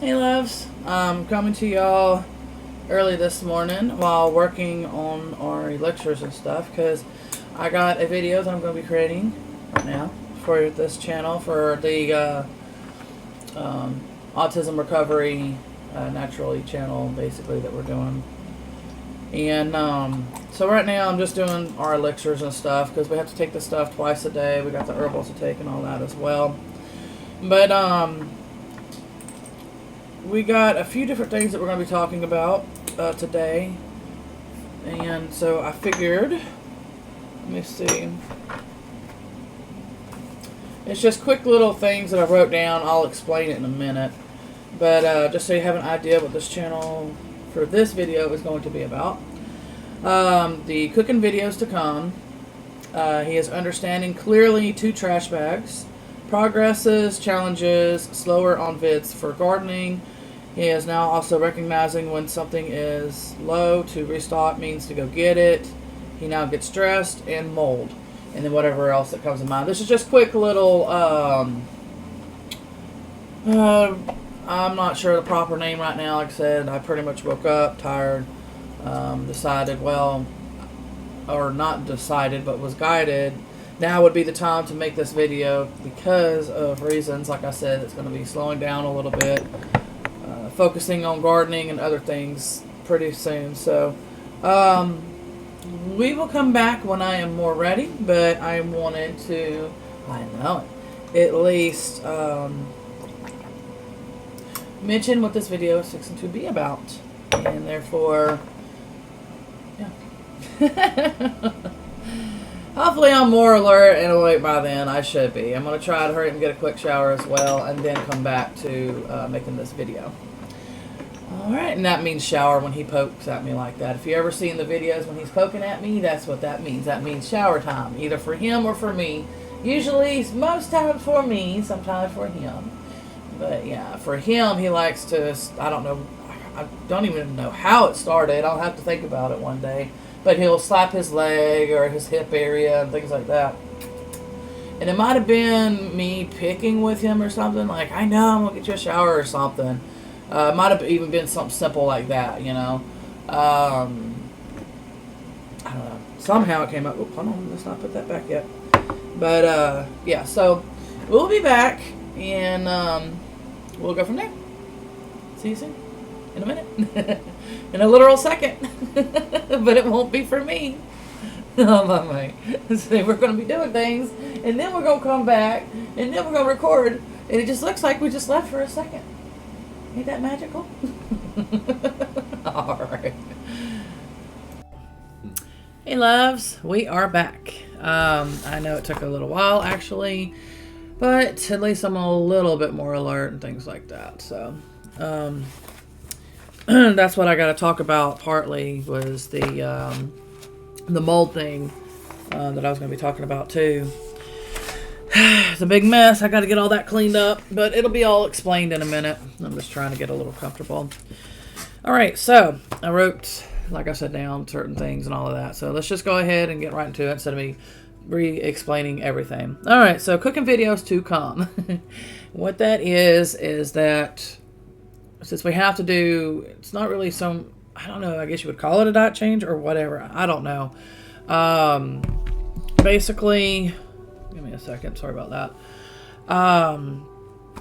Hey loves, I'm coming to y'all early this morning while working on our lectures and stuff because I got a video that I'm going to be creating right now for this channel for the Autism Recovery Naturally channel basically that we're doing. And so right now I'm just doing our elixirs and stuff because we have to take the stuff twice a day. We got the herbals to take and all that as well. But we got a few different things that we're going to be talking about today. And so I figured, let me see. It's just quick little things that I wrote down. I'll explain it in a minute. But just so you have an idea what this channel for this video is going to be about. The cooking videos to come. He is understanding clearly 2 trash bags. Progresses, challenges, slower on vids for gardening. He is now also recognizing when something is low to restock means to go get it. He now gets stressed and mold. And then whatever else that comes to mind. This is just quick little, I'm not sure the proper name right now. Like I said, I pretty much woke up, tired, decided, well, or not decided, but was guided. Now would be the time to make this video because of reasons, like I said, it's going to be slowing down a little bit, focusing on gardening and other things pretty soon. So, we will come back when I am more ready, but I wanted to, at least mention what this video is fixing to be about. And therefore, yeah. Hopefully I'm more alert and awake by then. I should be. I'm going to try to hurry and get a quick shower as well and then come back to making this video. Alright, and that means shower when he pokes at me like that. If you ever seen the videos when he's poking at me, that's what that means. That means shower time, either for him or for me. Usually, most times for me, sometimes for him. But yeah, for him, he likes to, I don't even know how it started. I'll have to think about it one day. But he'll slap his leg or his hip area and things like that. And it might have been me picking with him or something. Like, I know, I'm going to get you a shower or something. It might have even been something simple like that, you know. I don't know. Somehow it came up. Oh, hold on. Let's not put that back yet. But, yeah. So, we'll be back. And we'll go from there. See you soon. In a minute. In a literal second. But it won't be for me. Oh my mate. So we're going to be doing things. And then we're going to come back. And then we're going to record. And it just looks like we just left for a second. Ain't that magical? Alright. Hey loves. We are back. I know it took a little while actually. But at least I'm a little bit more alert and things like that. So, that's what I got to talk about partly was the mold thing that I was going to be talking about too. It's a big mess. I got to get all that cleaned up, but it'll be all explained in a minute. I'm just trying to get a little comfortable. All right, so I wrote, like I said, down certain things and all of that. So let's just go ahead and get right into it instead of me re-explaining everything. All right, so cooking videos to come. What that is that since we have to do, it's not really some, I don't know, I guess you would call it a diet change or whatever. I don't know. Basically, give me a second. Sorry about that.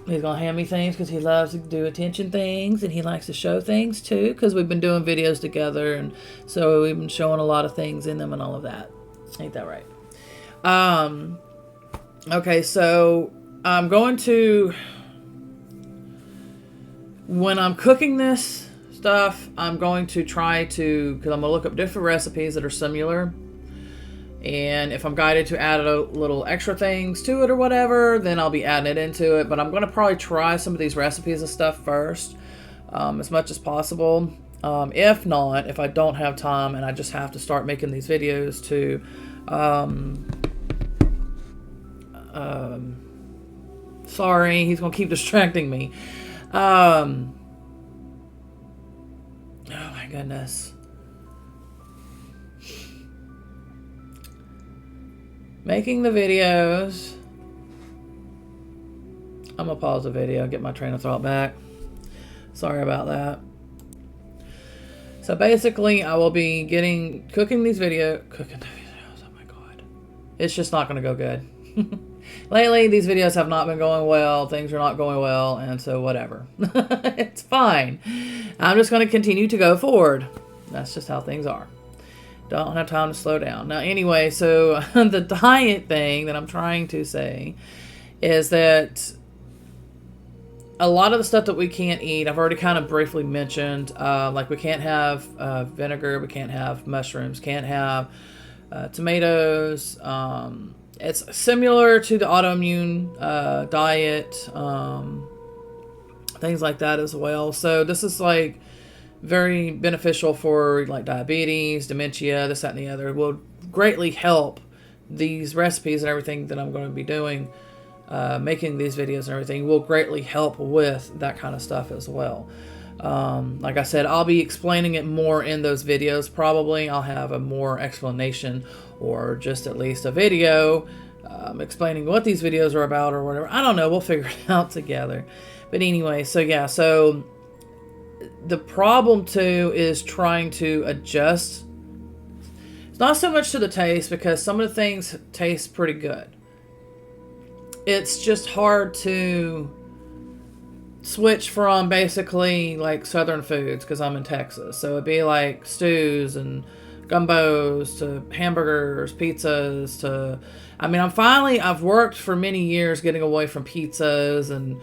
He's going to hand me things because he loves to do attention things and he likes to show things too because we've been doing videos together and so we've been showing a lot of things in them and all of that. Ain't that right? Okay, so I'm going to, when I'm cooking this stuff, I'm going to try to, because I'm going to look up different recipes that are similar. And if I'm guided to add a little extra things to it or whatever, then I'll be adding it into it. But I'm going to probably try some of these recipes and stuff first, as much as possible. If not, if I don't have time and I just have to start making these videos to, sorry, he's going to keep distracting me. Oh my goodness. Making the videos. I'm going to pause the video, get my train of thought back. Sorry about that. So basically, I will be cooking the videos. Oh my God. It's just not going to go good. Lately, these videos have not been going well. Things are not going well. And so whatever. It's fine. I'm just going to continue to go forward. That's just how things are. Don't have time to slow down. Now, anyway, so the diet thing that I'm trying to say is that a lot of the stuff that we can't eat, I've already kind of briefly mentioned, like we can't have vinegar, we can't have mushrooms, can't have tomatoes. It's similar to the autoimmune diet, things like that as well. So this is like very beneficial for like diabetes, dementia, this, that, and the other. It will greatly help these recipes and everything that I'm going to be doing. Making these videos and everything will greatly help with that kind of stuff as well. Like I said, I'll be explaining it more in those videos. Probably I'll have a more explanation or just at least a video explaining what these videos are about or whatever. I don't know. We'll figure it out together. But anyway, so yeah. So the problem too is trying to adjust. It's not so much to the taste because some of the things taste pretty good. It's just hard to switch from basically like southern foods because I'm in Texas. So it'd be like stews and gumbos to hamburgers, pizzas to... I mean, I've worked for many years getting away from pizzas and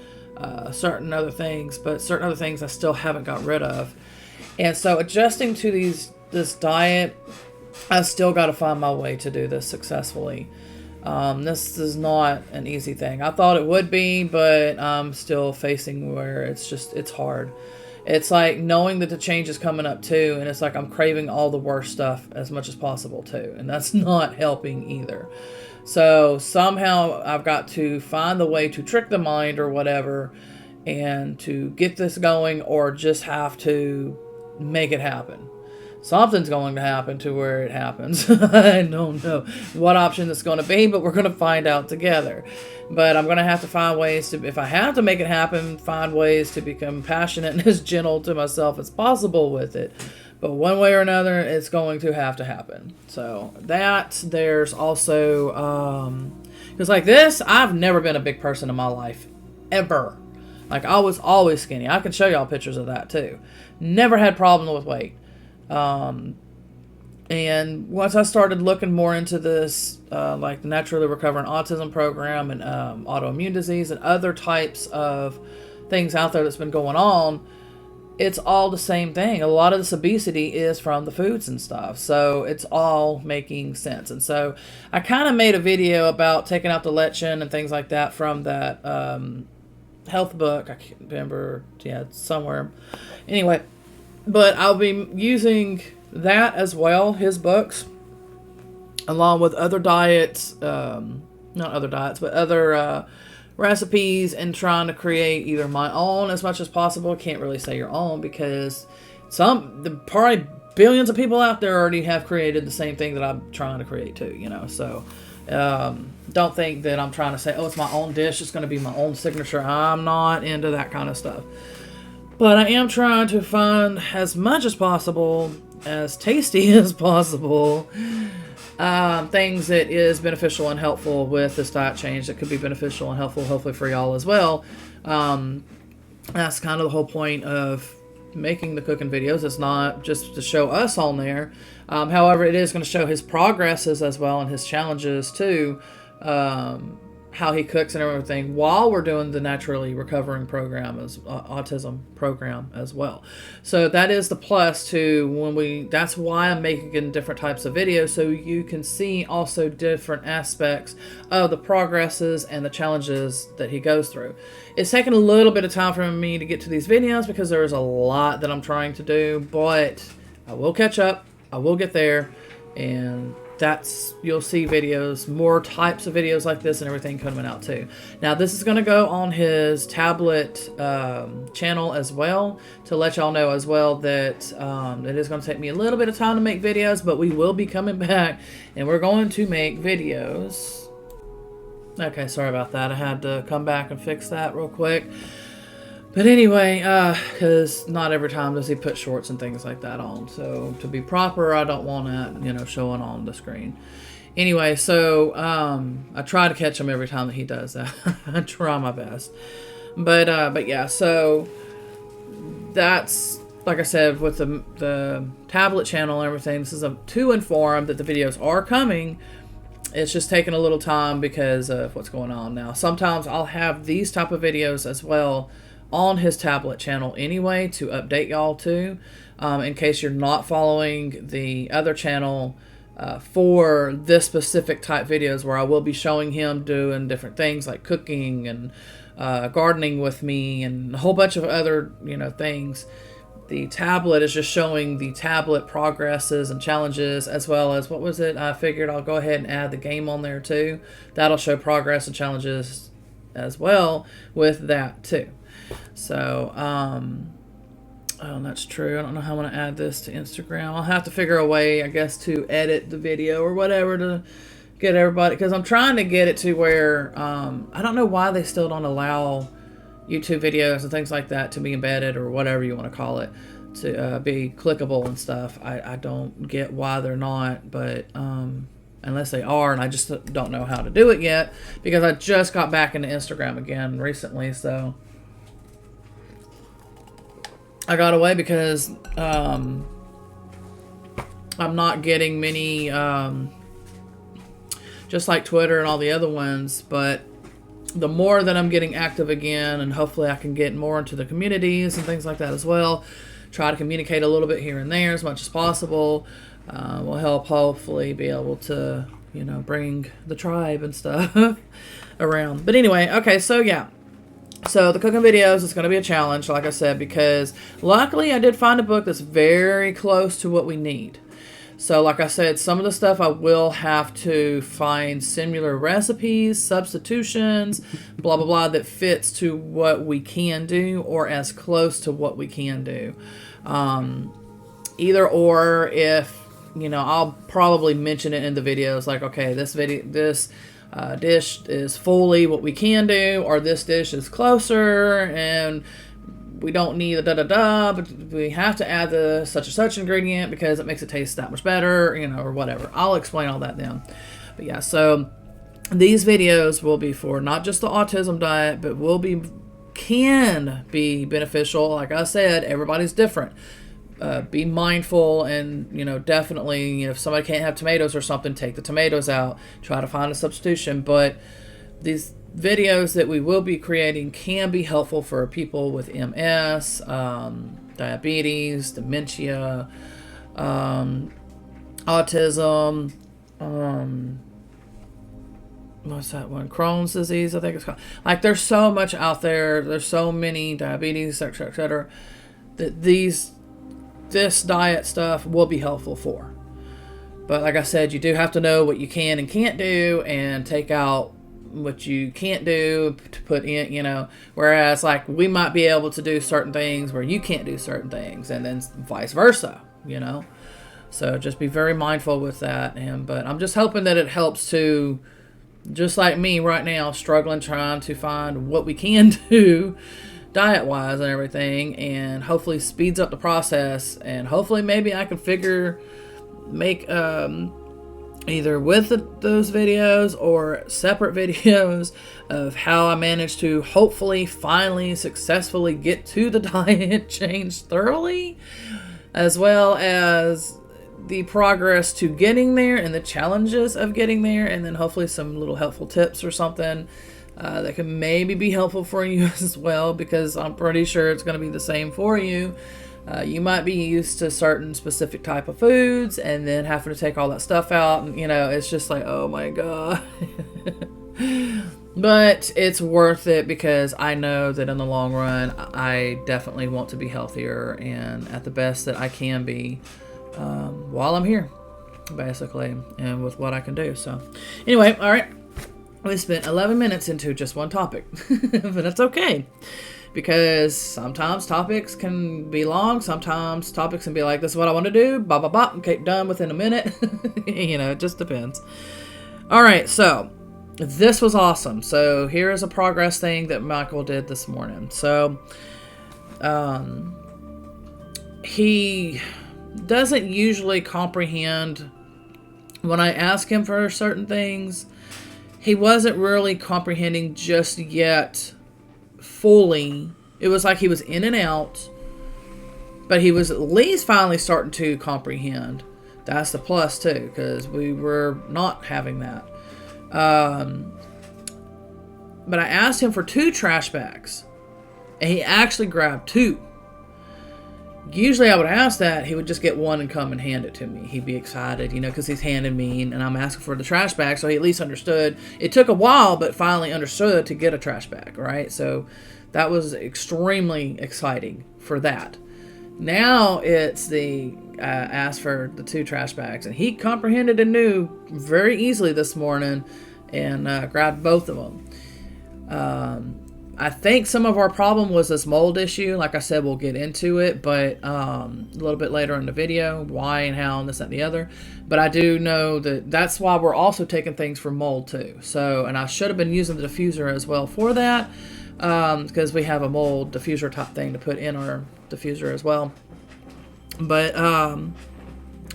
certain other things, but certain other things I still haven't got rid of. And so adjusting to this diet, I still got to find my way to do this successfully. This is not an easy thing. I thought it would be, but I'm still facing where it's hard. It's like knowing that the change is coming up too, and it's like I'm craving all the worst stuff as much as possible too, and that's not helping either. So somehow I've got to find the way to trick the mind or whatever and to get this going, or just have to make it happen. Something's going to happen to where it happens. I don't know what option it's going to be, but we're going to find out together. But I'm going to have to find ways to, if I have to make it happen, find ways to become passionate and as gentle to myself as possible with it. But one way or another, it's going to have to happen. So there's also, because like this, I've never been a big person in my life, ever. Like I was always skinny. I can show y'all pictures of that too. Never had problem with weight. And once I started looking more into this, like the Naturally Recovering Autism program and autoimmune disease and other types of things out there that's been going on, it's all the same thing. A lot of this obesity is from the foods and stuff. So it's all making sense. And so I kind of made a video about taking out the lectin and things like that from that health book. I can't remember. Yeah, it's somewhere. Anyway. But I'll be using that as well, his books, along with other diets, not other diets, but other recipes, and trying to create either my own as much as possible. Can't really say your own because probably billions of people out there already have created the same thing that I'm trying to create too, So don't think that I'm trying to say, oh, it's my own dish, it's going to be my own signature. I'm not into that kind of stuff. But I am trying to find as much as possible, as tasty as possible, things that is beneficial and helpful with this diet change that could be beneficial and helpful, hopefully for y'all as well. That's kind of the whole point of making the cooking videos. It's not just to show us on there. However, it is going to show his progresses as well and his challenges too. How he cooks and everything while we're doing the Naturally Recovering program as autism program as well. So that is the plus to that's why I'm making different types of videos, so you can see also different aspects of the progresses and the challenges that he goes through. It's taken a little bit of time for me to get to these videos because there's a lot that I'm trying to do, but I will catch up. I will get there, and you'll see videos, more types of videos like this and everything coming out too. Now this is going to go on his tablet channel as well, to let y'all know as well that it is going to take me a little bit of time to make videos, but we will be coming back and we're going to make videos. Okay, sorry about that. I had to come back and fix that real quick. But anyway, because not every time does he put shorts and things like that on. So to be proper, I don't want that, showing on the screen. Anyway, so I try to catch him every time that he does that. I try my best. But yeah, so that's, like I said, with the tablet channel and everything, this is to inform that the videos are coming. It's just taking a little time because of what's going on now. Sometimes I'll have these type of videos as well on his tablet channel anyway to update y'all too, in case you're not following the other channel for this specific type videos where I will be showing him doing different things like cooking and gardening with me and a whole bunch of other things. The tablet is just showing the tablet progresses and challenges, as well as, what was it? I figured I'll go ahead and add the game on there too. That'll show progress and challenges as well with that too. So, oh, that's true. I don't know how I'm going to add this to Instagram. I'll have to figure a way, I guess, to edit the video or whatever to get everybody, because I'm trying to get it to where, I don't know why they still don't allow YouTube videos and things like that to be embedded, or whatever you want to call it, to be clickable and stuff. I don't get why they're not, but unless they are, and I just don't know how to do it yet, because I just got back into Instagram again recently, so I got away because I'm not getting many, just like Twitter and all the other ones, but the more that I'm getting active again, and hopefully I can get more into the communities and things like that as well, try to communicate a little bit here and there as much as possible, will help hopefully be able to, bring the tribe and stuff around. But anyway, okay, so yeah. So the cooking videos is going to be a challenge, like I said, because luckily I did find a book that's very close to what we need. So like I said, some of the stuff I will have to find similar recipes, substitutions, blah, blah, blah, that fits to what we can do, or as close to what we can do. Either or, if, I'll probably mention it in the videos, like, okay, this dish is fully what we can do, or this dish is closer, and we don't need the da-da-da, but we have to add the such and such ingredient because it makes it taste that much better, or whatever. I'll explain all that then. But yeah, so these videos will be for not just the autism diet, but can be beneficial. Like I said, everybody's different. Be mindful, and definitely, if somebody can't have tomatoes or something, take the tomatoes out, try to find a substitution. But these videos that we will be creating can be helpful for people with MS, diabetes, dementia, autism, what's that one? Crohn's disease, I think it's called. Like, there's so much out there. There's so many, diabetes, et cetera, et cetera, that this diet stuff will be helpful for. But like I said, you do have to know what you can and can't do, and take out what you can't do to put in, whereas like we might be able to do certain things where you can't do certain things, and then vice versa, so just be very mindful with that. But I'm just hoping that it helps to, just like me right now, struggling, trying to find what we can do diet wise and everything, and hopefully speeds up the process, and hopefully maybe I can make either with those videos or separate videos of how I managed to hopefully finally successfully get to the diet change thoroughly, as well as the progress to getting there and the challenges of getting there, and then hopefully some little helpful tips or something that can maybe be helpful for you as well, because I'm pretty sure it's going to be the same for you. You might be used to certain specific type of foods, and then having to take all that stuff out, and it's just like, oh my god. But it's worth it, because I know that in the long run I definitely want to be healthier and at the best that I can be while I'm here, basically, and with what I can do. So anyway, all right, we spent 11 minutes into just one topic. But that's okay, because sometimes topics can be long, sometimes topics can be like, this is what I want to do, blah, blah, blah, okay, done within a minute. It just depends. All right, so this was awesome. So here is a progress thing that Michael did this morning. So he doesn't usually comprehend when I ask him for certain things. He wasn't really comprehending just yet fully. It was like he was in and out, but he was at least finally starting to comprehend. That's the plus too, because we were not having that. But I asked him for 2 trash bags, and he actually grabbed 2. Usually I would ask that, he would just get 1 and come and hand it to me. He'd be excited, because he's handing me, and I'm asking for the trash bag, so he at least understood. It took a while, but finally understood to get a trash bag, right? So that was extremely exciting for that. Now it's the ask for the 2 trash bags, and he comprehended and knew very easily this morning, and grabbed both of them. I think some of our problem was this mold issue. Like I said, we'll get into it, but a little bit later in the video, why and how and this, that, and the other. But I do know that that's why we're also taking things for mold too. So, and I should have been using the diffuser as well for that, because we have a mold diffuser type thing to put in our diffuser as well. But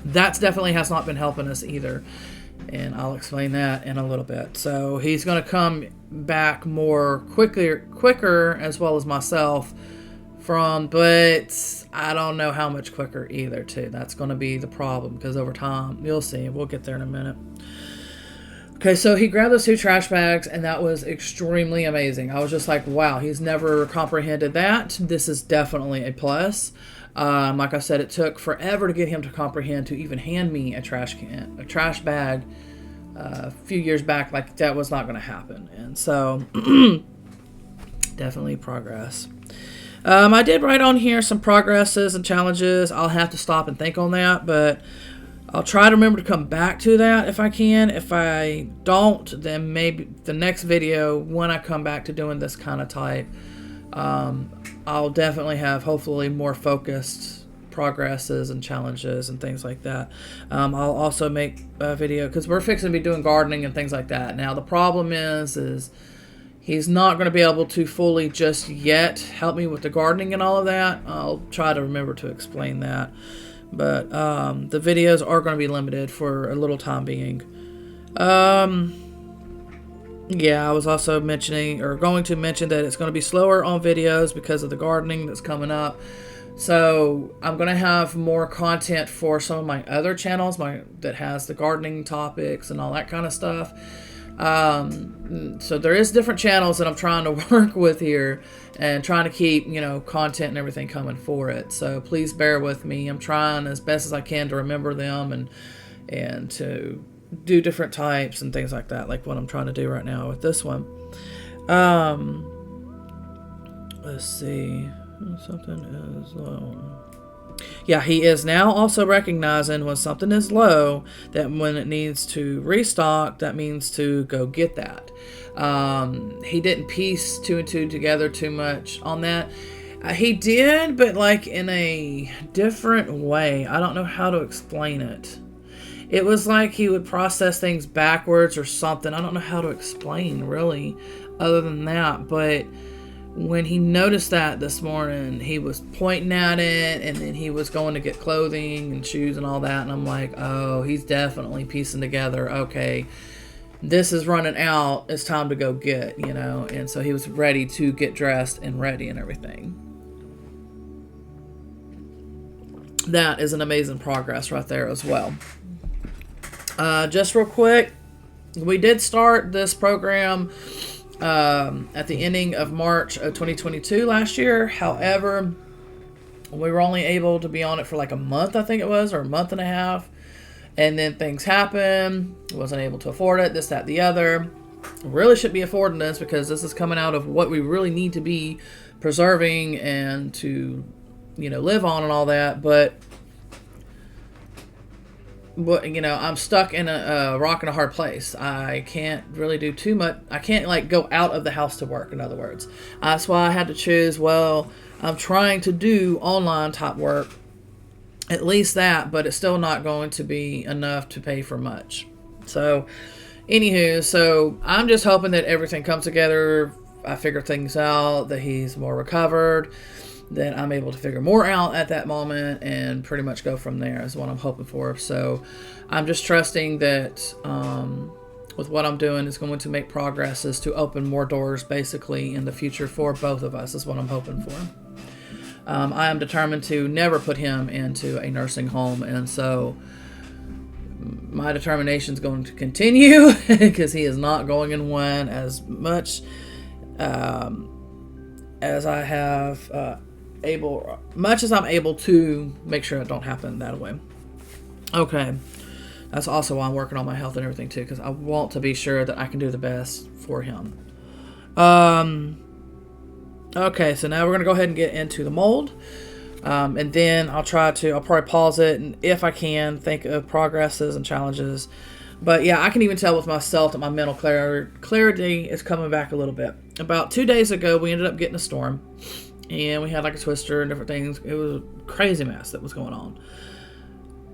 that's definitely has not been helping us either. And I'll explain that in a little bit. So he's going to come back more quicker, as well as myself but I don't know how much quicker either too. That's going to be the problem, because over time, you'll see, we'll get there in a minute. Okay, so he grabbed those 2 trash bags, and that was extremely amazing. I was just like, wow, he's never comprehended that. This is definitely a plus. Like I said, it took forever to get him to comprehend to even hand me a trash bag. A few years back, like that was not going to happen, and so definitely progress. I did write on here some progresses and challenges. I'll have to stop and think on that, but I'll try to remember to come back to that if I can. If I don't, then maybe the next video, when I come back to doing this kind of type, I'll definitely have hopefully more focused progresses and challenges and things like that. I'll also make a video, because we're fixing to be doing gardening and things like that. Now the problem is he's not going to be able to fully just yet help me with the gardening and all of that. I'll try to remember to explain that. But the videos are going to be limited for a little time being. Yeah, I was also going to mention that it's going to be slower on videos because of the gardening that's coming up. So I'm going to have more content for some of my other channels that has the gardening topics and all that kind of stuff. So there is different channels that I'm trying to work with here and trying to keep, content and everything coming for it. So please bear with me. I'm trying as best as I can to remember them and to do different types and things like that, like what I'm trying to do right now with this one. Let's see. Something is low. Yeah, he is now also recognizing when something is low, that when it needs to restock, that means to go get that. He didn't piece 2 and 2 together too much on that. He did, but like in a different way. I don't know how to explain it. It was like he would process things backwards or something. I don't know how to explain really other than that, but when he noticed that this morning, he was pointing at it, and then he was going to get clothing and shoes and all that, and I'm like, oh, he's definitely piecing together, okay, this is running out, it's time to go get, and so he was ready to get dressed and ready and everything. That is an amazing progress right there as well. Just real quick, we did start this program at the ending of March of 2022 last year. However, we were only able to be on it for like a month, I think it was, or a month and a half. And then things happened. Wasn't able to afford it, this, that, the other. Really should be affording this, because this is coming out of what we really need to be preserving and to, live on and all that. But I'm stuck in a rock and a hard place. I can't really do too much. I can't go out of the house to work, in other words. That's why I had to choose, I'm trying to do online type work, at least that, but it's still not going to be enough to pay for much. So, anywho, I'm just hoping that everything comes together. I figure things out, that he's more recovered. then I'm able to figure more out at that moment and pretty much go from there is what I'm hoping for. So I'm just trusting that with what I'm doing is going to make progresses to open more doors basically in the future for both of us is what I'm hoping for. I am determined to never put him into a nursing home, and so my determination is going to continue because he is not going in one as much as I have much as I'm able to make sure it don't happen that way. Okay, that's also why I'm working on my health and everything too, because I want to be sure that I can do the best for him. Okay, so now we're going to go ahead and get into the mold. And then I'll probably pause it, and if I can, think of progresses and challenges. But yeah, I can even tell with myself that my mental clarity is coming back a little bit. About 2 days ago, we ended up getting a storm, and we had like a twister and different things. It was a crazy mess that was going on.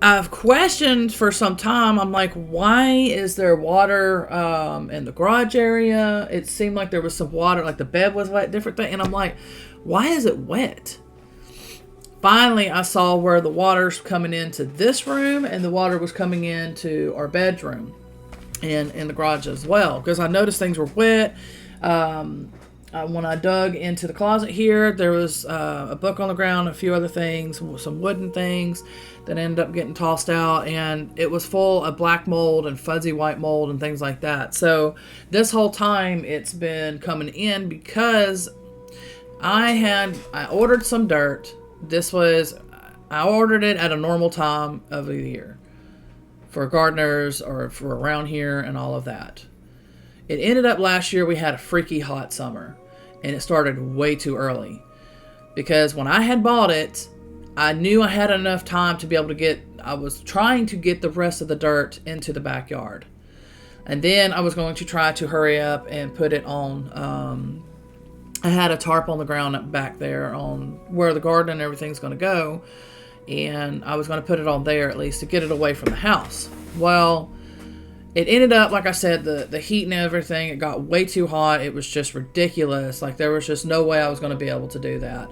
I've questioned for some time. I'm like, why is there water in the garage area? It seemed like there was some water, like the bed was wet, different thing. And I'm like, why is it wet? Finally, I saw where the water's coming into this room and the water was coming into our bedroom and in the garage as well. Because I noticed things were wet. When I dug into the closet here, there was a book on the ground, a few other things, some wooden things that ended up getting tossed out, and it was full of black mold and fuzzy white mold and things like that. So this whole time it's been coming in because I ordered some dirt. I ordered it at a normal time of the year for gardeners or for around here and all of that. It ended up last year we had a freaky hot summer, and it started way too early because when I had bought it, I knew I had enough time to be able to I was trying to get the rest of the dirt into the backyard. And then I was going to try to hurry up and put it on, I had a tarp on the ground back there on where the garden and everything's going to go. And I was going to put it on there at least to get it away from the house. Well, it ended up, like I said, the heat and everything, it got way too hot. It was just ridiculous. Like there was just no way I was going to be able to do that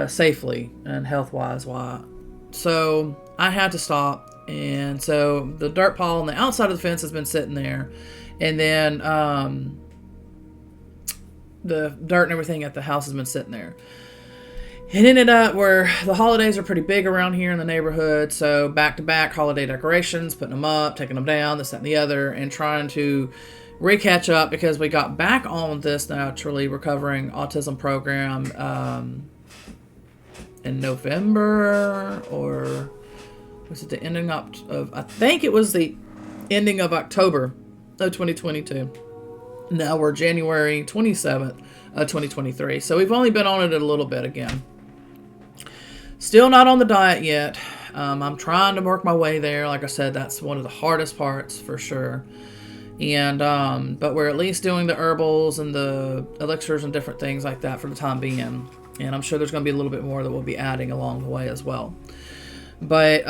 safely and health-wise. So I had to stop. And so the dirt pile on the outside of the fence has been sitting there. And then the dirt and everything at the house has been sitting there. It ended up where the holidays are pretty big around here in the neighborhood. So back-to-back holiday decorations, putting them up, taking them down, this, that, and the other, and trying to recatch up because we got back on this naturally recovering autism program in November, or was it the ending of, I think it was the ending of October of 2022. Now we're January 27th of 2023. So we've only been on it a little bit again. Still not on the diet yet. I'm trying to work my way there. Like I said, that's one of the hardest parts for sure. And but we're at least doing the herbals and the elixirs and different things like that for the time being. And I'm sure there's going to be a little bit more that we'll be adding along the way as well. But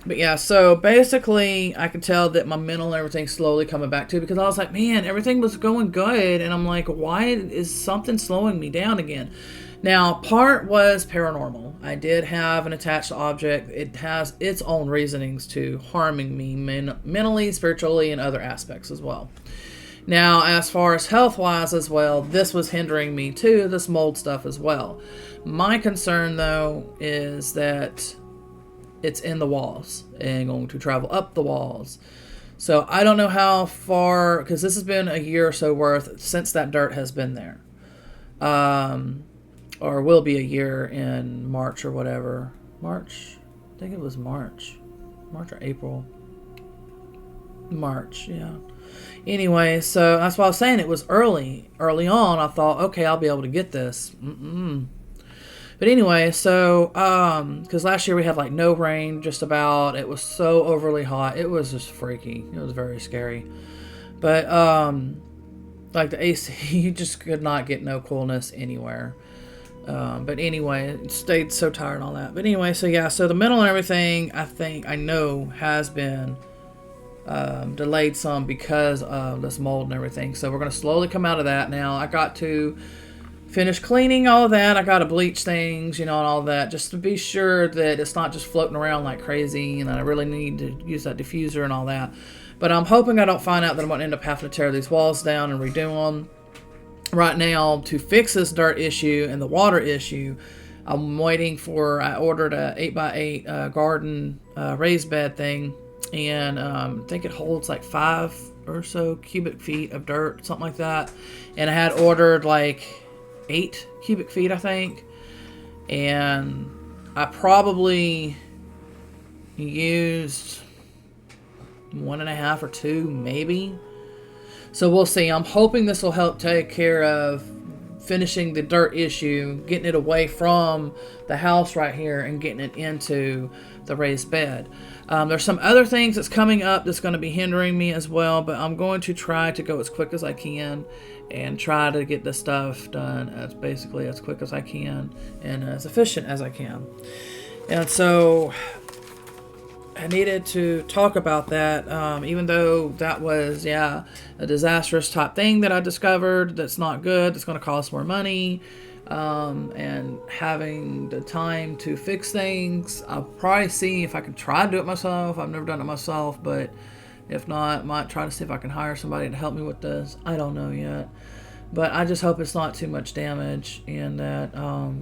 yeah, so basically I could tell that my mental and everything's slowly coming back too, because I was like, man, everything was going good. And I'm like, why is something slowing me down again? Now, part was paranormal. I did have an attached object. It has its own reasonings to harming me mentally, spiritually, and other aspects as well. Now, as far as health-wise as well, this was hindering me too, this mold stuff as well. My concern, though, is that it's in the walls and going to travel up the walls. So I don't know how far, because this has been a year or so worth since that dirt has been there. Or will be a year in March or whatever. March? I think it was March. March or April. March, yeah. Anyway, so that's why I was saying it was early. Early on, I thought, okay, I'll be able to get this. But anyway, so, because last year we had like no rain, just about. It was so overly hot. It was just freaky. It was very scary. But, like the AC, you just could not get no coolness anywhere. But anyway, stayed so tired and all that. But anyway, so yeah, so the mental and everything, I know has been delayed some because of this mold and everything. So we're going to slowly come out of that now. I got to finish cleaning all of that. I got to bleach things, and all that, just to be sure that it's not just floating around like crazy, and I really need to use that diffuser and all that. But I'm hoping I don't find out that I'm going to end up having to tear these walls down and redo them. Right now, to fix this dirt issue and the water issue, I'm waiting for, I ordered a 8x8 garden raised bed thing, and I think it holds like 5 or so cubic feet of dirt, something like that. And I had ordered like 8 cubic feet, I think. And I probably used 1.5 or 2, maybe. So we'll see. I'm hoping this will help take care of finishing the dirt issue, getting it away from the house right here and getting it into the raised bed. There's some other things that's coming up that's going to be hindering me as well, but I'm going to try to go as quick as I can and try to get this stuff done as quick as I can and as efficient as I can. And so I needed to talk about that, even though that was, a disastrous type thing that I discovered that's not good, that's going to cost more money, and having the time to fix things. I'll probably see if I can try to do it myself. I've never done it myself, but if not, I might try to see if I can hire somebody to help me with this. I don't know yet, but I just hope it's not too much damage and that, I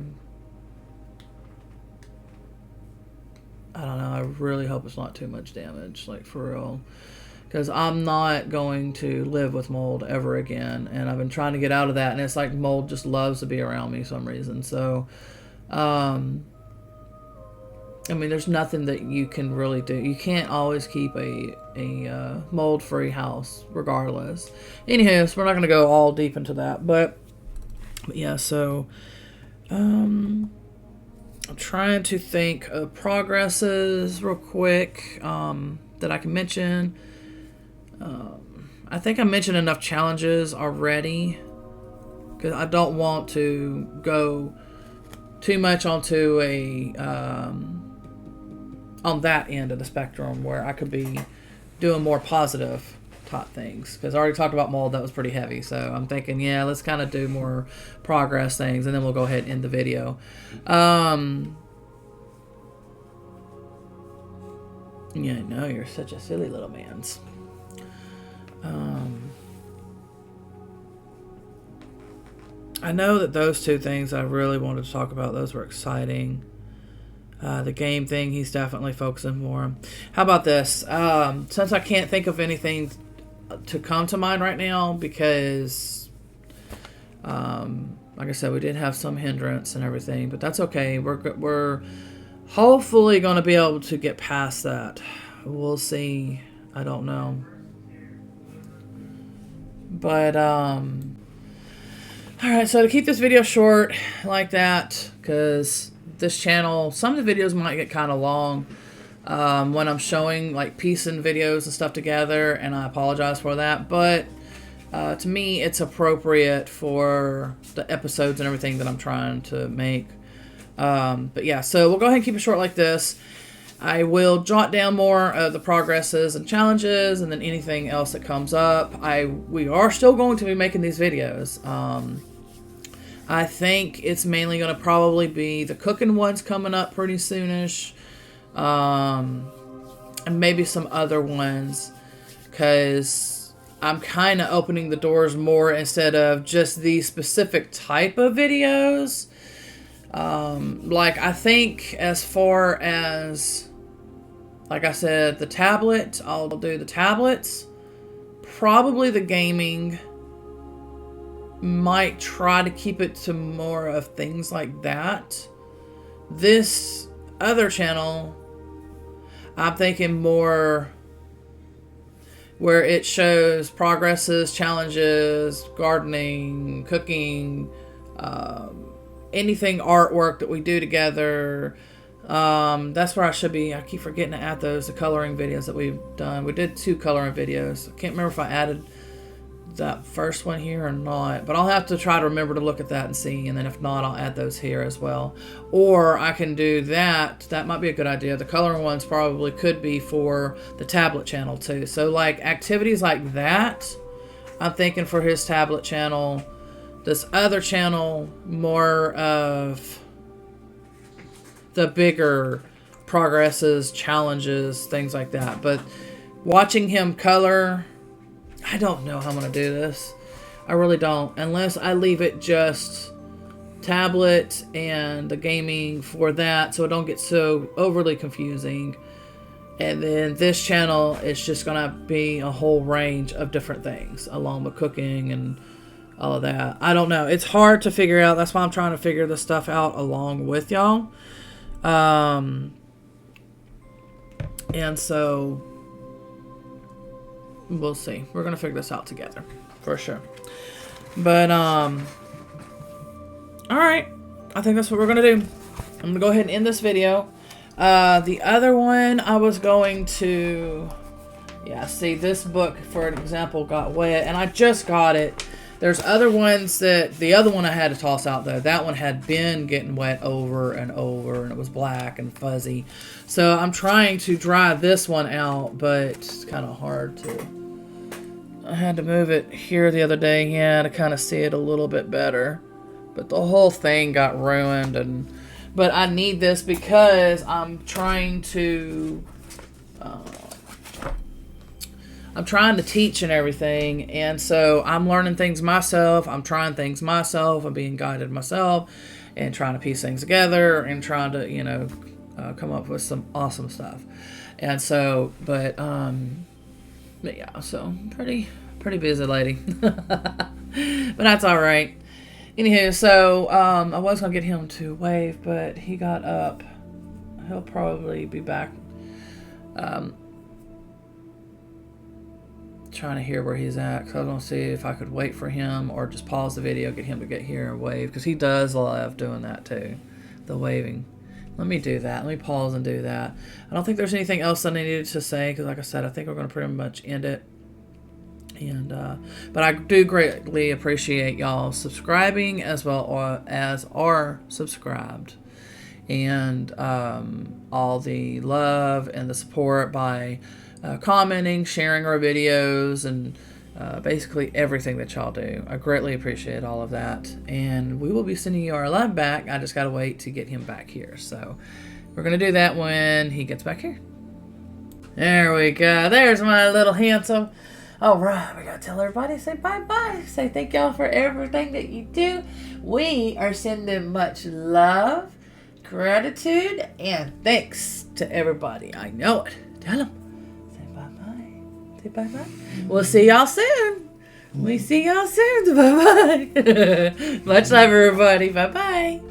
don't know. I really hope it's not too much damage, like for real. Because I'm not going to live with mold ever again. And I've been trying to get out of that. And it's like mold just loves to be around me for some reason. So, I mean, there's nothing that you can really do. You can't always keep a mold-free house, regardless. Anywho, so we're not going to go all deep into that. But yeah, so I'm trying to think of progresses real quick that I can mention. I think I mentioned enough challenges already because I don't want to go too much onto on that end of the spectrum where I could be doing more positive type things, because I already talked about mold. That was pretty heavy, so I'm thinking, let's kind of do more progress things, and then we'll go ahead and end the video. No, you're such a silly little mans. I know that those two things I really wanted to talk about, those were exciting. The game thing, he's definitely focusing more on. How about this? Since I can't think of anything to come to mind right now, because like I said, we did have some hindrance and everything, but that's okay. We're hopefully going to be able to get past that. We'll see. I don't know. But alright, so to keep this video short like that, because this channel, some of the videos might get kind of long when I'm showing like piecing videos and stuff together, and I apologize for that, but to me it's appropriate for the episodes and everything that I'm trying to make. But yeah, so we'll go ahead and keep it short like this. I will jot down more of the progresses and challenges, and then anything else that comes up. We are still going to be making these videos. I think it's mainly going to probably be the cooking ones coming up pretty soonish, and maybe some other ones, because I'm kind of opening the doors more instead of just these specific type of videos. Like I think as far as, like I said, the tablet, I'll do the tablets. Probably the gaming, might try to keep it to more of things like that. This other channel, I'm thinking more where it shows progresses, challenges, gardening, cooking, anything artwork that we do together. That's where I should be. I keep forgetting to add those, the coloring videos that we've done. We did 2 coloring videos. I can't remember if I added that first one here or not, but I'll have to try to remember to look at that and see, and then if not, I'll add those here as well. Or I can do that. That might be a good idea. The coloring ones probably could be for the tablet channel too. So like activities like that, I'm thinking for his tablet channel This other channel, more of the bigger progresses, challenges, things like that. But watching him color, I don't know how I'm going to do this. I really don't. Unless I leave it just tablet and the gaming for that, so it don't get so overly confusing. And then this channel is just going to be a whole range of different things, along with cooking and all of that. I don't know. It's hard to figure out. That's why I'm trying to figure this stuff out along with y'all. And so we'll see. We're going to figure this out together for sure. But, all right. I think that's what we're going to do. I'm going to go ahead and end this video. The other one I was going to, see, this book, for an example, got wet, and I just got it. There's other ones that, the other one I had to toss out though. That one had been getting wet over and over, and it was black and fuzzy. So I'm trying to dry this one out, but it's kind of hard to. I had to move it here the other day, to kind of see it a little bit better. But the whole thing got ruined, but I need this because I'm trying to teach and everything, and so I'm learning things myself. I'm trying things myself. I'm being guided myself, and trying to piece things together, and trying to come up with some awesome stuff. And so, but yeah, so pretty busy lady, but that's all right. Anywho, so I was gonna get him to wave, but he got up. He'll probably be back. Trying to hear where he's at, so I was gonna see if I could wait for him or just pause the video, get him to get here and wave, because he does love doing that too, the waving. Let me do that. Let me pause and do that. I don't think there's anything else that I needed to say, because like I said, I think we're going to pretty much end it. And but I do greatly appreciate y'all subscribing as well as are subscribed, and all the love and the support by commenting, sharing our videos, and basically everything that y'all do. I greatly appreciate all of that, and we will be sending you our love back. I just gotta wait to get him back here, so we're gonna do that when he gets back here. There we go. There's my little handsome. All right, we gotta tell everybody, say bye-bye. Say thank y'all for everything that you do. We are sending much love, gratitude, and thanks to everybody. I know it. Tell them. Say bye-bye. Say bye-bye. We'll see y'all soon. We see y'all soon. Bye-bye. Much love, everybody. Bye-bye.